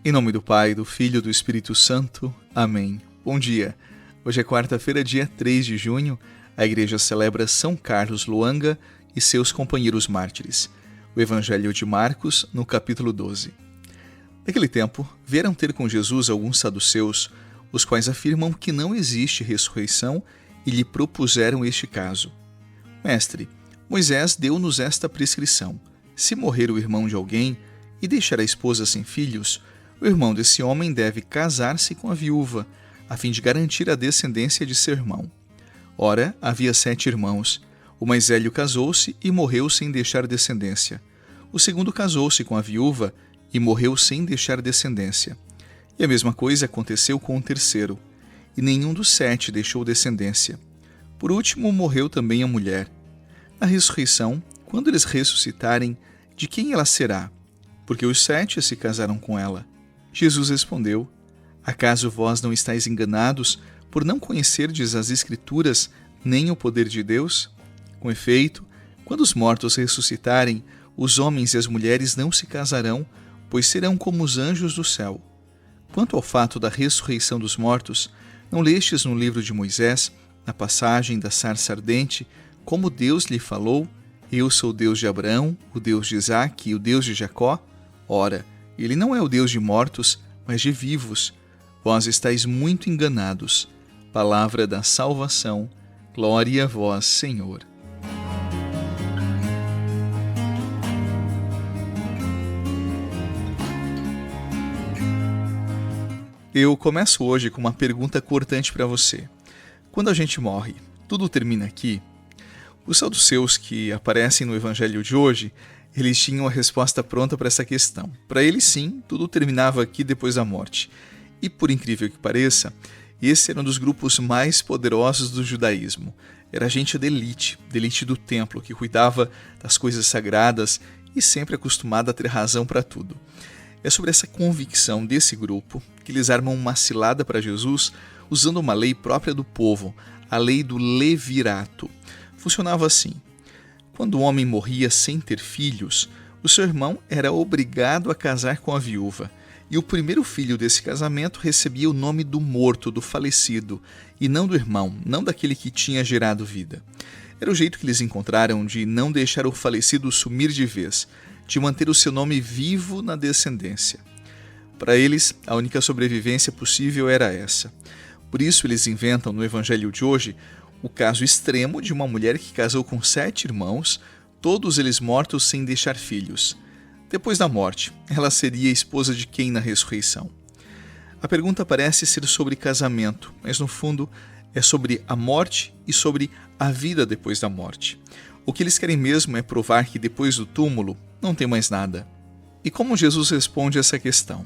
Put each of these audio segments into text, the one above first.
Em nome do Pai, do Filho e do Espírito Santo. Amém. Bom dia. Hoje é quarta-feira, dia 3 de junho. A igreja celebra São Carlos Luanga e seus companheiros mártires. O Evangelho de Marcos, no capítulo 12. Naquele tempo, vieram ter com Jesus alguns saduceus, os quais afirmam que não existe ressurreição e lhe propuseram este caso. Mestre, Moisés deu-nos esta prescrição. Se morrer o irmão de alguém e deixar a esposa sem filhos, o irmão desse homem deve casar-se com a viúva, a fim de garantir a descendência de seu irmão. Ora, havia 7 irmãos. O mais velho casou-se e morreu sem deixar descendência. O segundo casou-se com a viúva e morreu sem deixar descendência. E a mesma coisa aconteceu com o terceiro. E nenhum dos 7 deixou descendência. Por último, morreu também a mulher. Na ressurreição, quando eles ressuscitarem, de quem ela será? Porque os 7 se casaram com ela. Jesus respondeu: Acaso vós não estáis enganados por não conhecerdes as Escrituras nem o poder de Deus? Com efeito, quando os mortos ressuscitarem, os homens e as mulheres não se casarão, pois serão como os anjos do céu. Quanto ao fato da ressurreição dos mortos, não lestes no livro de Moisés, na passagem da sarça ardente, como Deus lhe falou: Eu sou o Deus de Abraão, o Deus de Isaque e o Deus de Jacó? Ora, ele não é o Deus de mortos, mas de vivos. Vós estáis muito enganados. Palavra da salvação. Glória a vós, Senhor. Eu começo hoje com uma pergunta cortante para você. Quando a gente morre, tudo termina aqui? Os saduceus que aparecem no Evangelho de hoje, eles tinham a resposta pronta para essa questão. Para eles, sim, tudo terminava aqui depois da morte. E, por incrível que pareça, esse era um dos grupos mais poderosos do judaísmo. Era gente da elite do templo, que cuidava das coisas sagradas e sempre acostumada a ter razão para tudo. É sobre essa convicção desse grupo que eles armam uma cilada para Jesus usando uma lei própria do povo, a lei do levirato. Funcionava assim. Quando o homem morria sem ter filhos, o seu irmão era obrigado a casar com a viúva, e o primeiro filho desse casamento recebia o nome do morto, do falecido, e não do irmão, não daquele que tinha gerado vida. Era o jeito que eles encontraram de não deixar o falecido sumir de vez, de manter o seu nome vivo na descendência. Para eles, a única sobrevivência possível era essa. Por isso, eles inventam no Evangelho de hoje o caso extremo de uma mulher que casou com 7 irmãos, todos eles mortos sem deixar filhos. Depois da morte, ela seria esposa de quem na ressurreição? A pergunta parece ser sobre casamento, mas no fundo é sobre a morte e sobre a vida depois da morte. O que eles querem mesmo é provar que depois do túmulo não tem mais nada. E como Jesus responde a essa questão?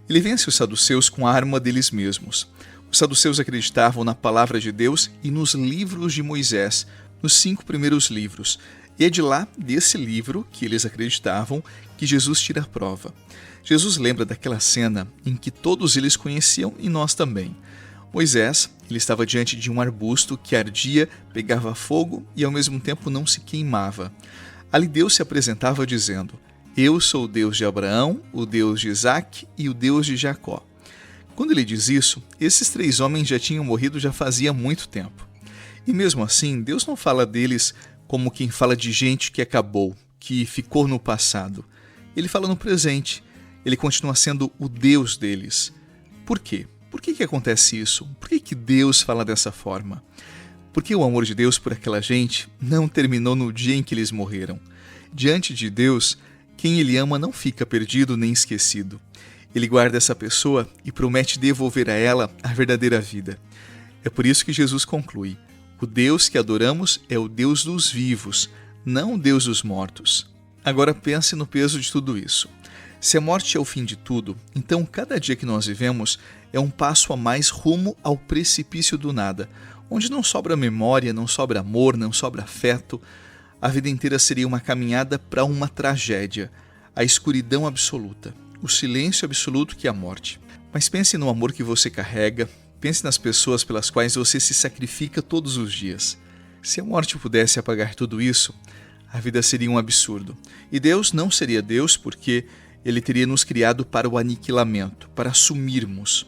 Ele vence os saduceus com a arma deles mesmos. Os saduceus acreditavam na palavra de Deus e nos livros de Moisés, nos 5 primeiros livros. E é de lá, desse livro, que eles acreditavam, que Jesus tira a prova. Jesus lembra daquela cena em que todos eles conheciam e nós também. Moisés, ele estava diante de um arbusto que ardia, pegava fogo e ao mesmo tempo não se queimava. Ali Deus se apresentava dizendo: Eu sou o Deus de Abraão, o Deus de Isaque e o Deus de Jacó. Quando ele diz isso, esses 3 homens já tinham morrido já fazia muito tempo. E mesmo assim, Deus não fala deles como quem fala de gente que acabou, que ficou no passado. Ele fala no presente. Ele continua sendo o Deus deles. Por quê? Por que acontece isso? Por que Deus fala dessa forma? Porque o amor de Deus por aquela gente não terminou no dia em que eles morreram. Diante de Deus, quem Ele ama não fica perdido nem esquecido. Ele guarda essa pessoa e promete devolver a ela a verdadeira vida. É por isso que Jesus conclui: o Deus que adoramos é o Deus dos vivos, não o Deus dos mortos. Agora pense no peso de tudo isso. Se a morte é o fim de tudo, então cada dia que nós vivemos é um passo a mais rumo ao precipício do nada, onde não sobra memória, não sobra amor, não sobra afeto. A vida inteira seria uma caminhada para uma tragédia, a escuridão absoluta. O silêncio absoluto que é a morte. Mas pense no amor que você carrega, pense nas pessoas pelas quais você se sacrifica todos os dias. Se a morte pudesse apagar tudo isso, a vida seria um absurdo. E Deus não seria Deus porque Ele teria nos criado para o aniquilamento, para sumirmos.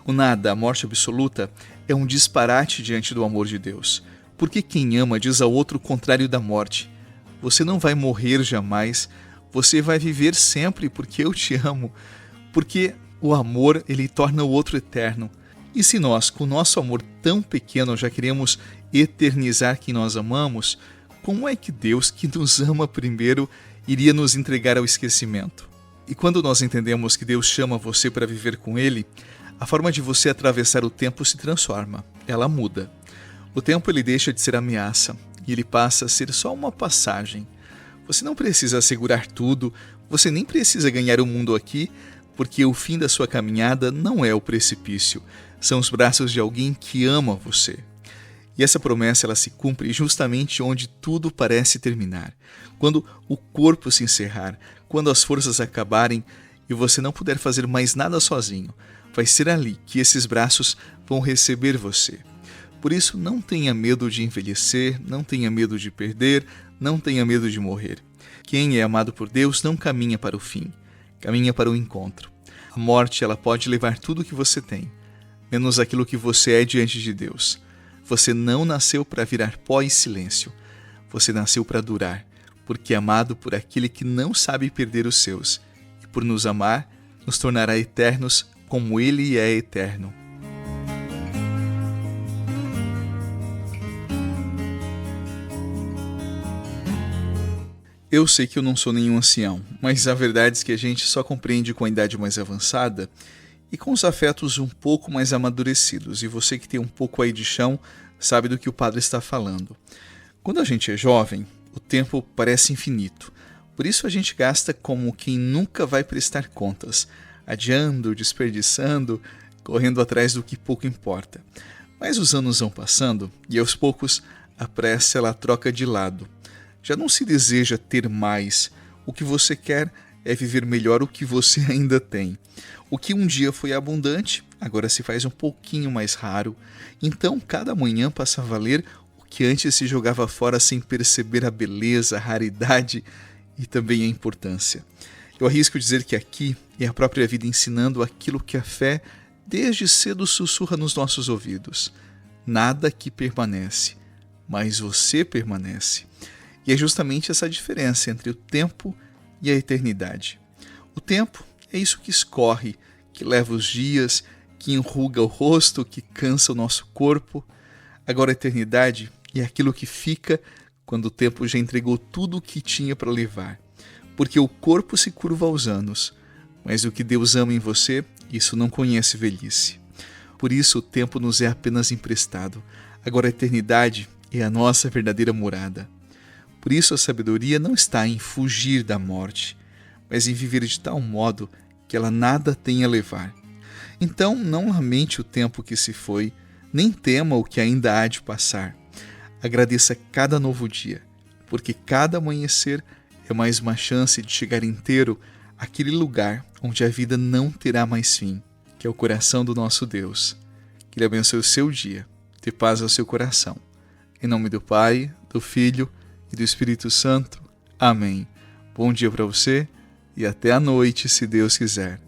O nada, a morte absoluta, é um disparate diante do amor de Deus. Porque quem ama diz ao outro o contrário da morte. Você não vai morrer jamais, você vai viver sempre porque eu te amo. Porque o amor, ele torna o outro eterno. E se nós, com o nosso amor tão pequeno, já queremos eternizar quem nós amamos, como é que Deus, que nos ama primeiro, iria nos entregar ao esquecimento? E quando nós entendemos que Deus chama você para viver com Ele, a forma de você atravessar o tempo se transforma, ela muda. O tempo ele deixa de ser ameaça e ele passa a ser só uma passagem. Você não precisa assegurar tudo, você nem precisa ganhar o mundo aqui, porque o fim da sua caminhada não é o precipício, são os braços de alguém que ama você. E essa promessa ela se cumpre justamente onde tudo parece terminar, quando o corpo se encerrar, quando as forças acabarem e você não puder fazer mais nada sozinho. Vai ser ali que esses braços vão receber você. Por isso, não tenha medo de envelhecer, não tenha medo de perder, não tenha medo de morrer. Quem é amado por Deus não caminha para o fim, caminha para o encontro. A morte ela pode levar tudo o que você tem, menos aquilo que você é diante de Deus. Você não nasceu para virar pó e silêncio. Você nasceu para durar, porque é amado por aquele que não sabe perder os seus. E por nos amar, nos tornará eternos como Ele é eterno. Eu sei que eu não sou nenhum ancião, mas a verdade é que a gente só compreende com a idade mais avançada e com os afetos um pouco mais amadurecidos. E você que tem um pouco aí de chão, sabe do que o padre está falando. Quando a gente é jovem, o tempo parece infinito. Por isso a gente gasta como quem nunca vai prestar contas, adiando, desperdiçando, correndo atrás do que pouco importa. Mas os anos vão passando e aos poucos a pressa ela troca de lado. Já não se deseja ter mais. O que você quer é viver melhor o que você ainda tem. O que um dia foi abundante, agora se faz um pouquinho mais raro. Então, cada manhã passa a valer o que antes se jogava fora sem perceber a beleza, a raridade e também a importância. Eu arrisco dizer que aqui é a própria vida ensinando aquilo que a fé desde cedo sussurra nos nossos ouvidos. Nada aqui permanece, mas você permanece. E é justamente essa diferença entre o tempo e a eternidade. O tempo é isso que escorre, que leva os dias, que enruga o rosto, que cansa o nosso corpo. Agora a eternidade é aquilo que fica quando o tempo já entregou tudo o que tinha para levar. Porque o corpo se curva aos anos, mas o que Deus ama em você, isso não conhece velhice. Por isso o tempo nos é apenas emprestado. Agora a eternidade é a nossa verdadeira morada. Por isso a sabedoria não está em fugir da morte, mas em viver de tal modo que ela nada tem a levar. Então não lamente o tempo que se foi, nem tema o que ainda há de passar. Agradeça cada novo dia, porque cada amanhecer é mais uma chance de chegar inteiro àquele lugar onde a vida não terá mais fim, que é o coração do nosso Deus. Que Ele abençoe o seu dia, dê paz ao seu coração. Em nome do Pai, do Filho e do Espírito Santo. Amém. Bom dia para você e até a noite, se Deus quiser.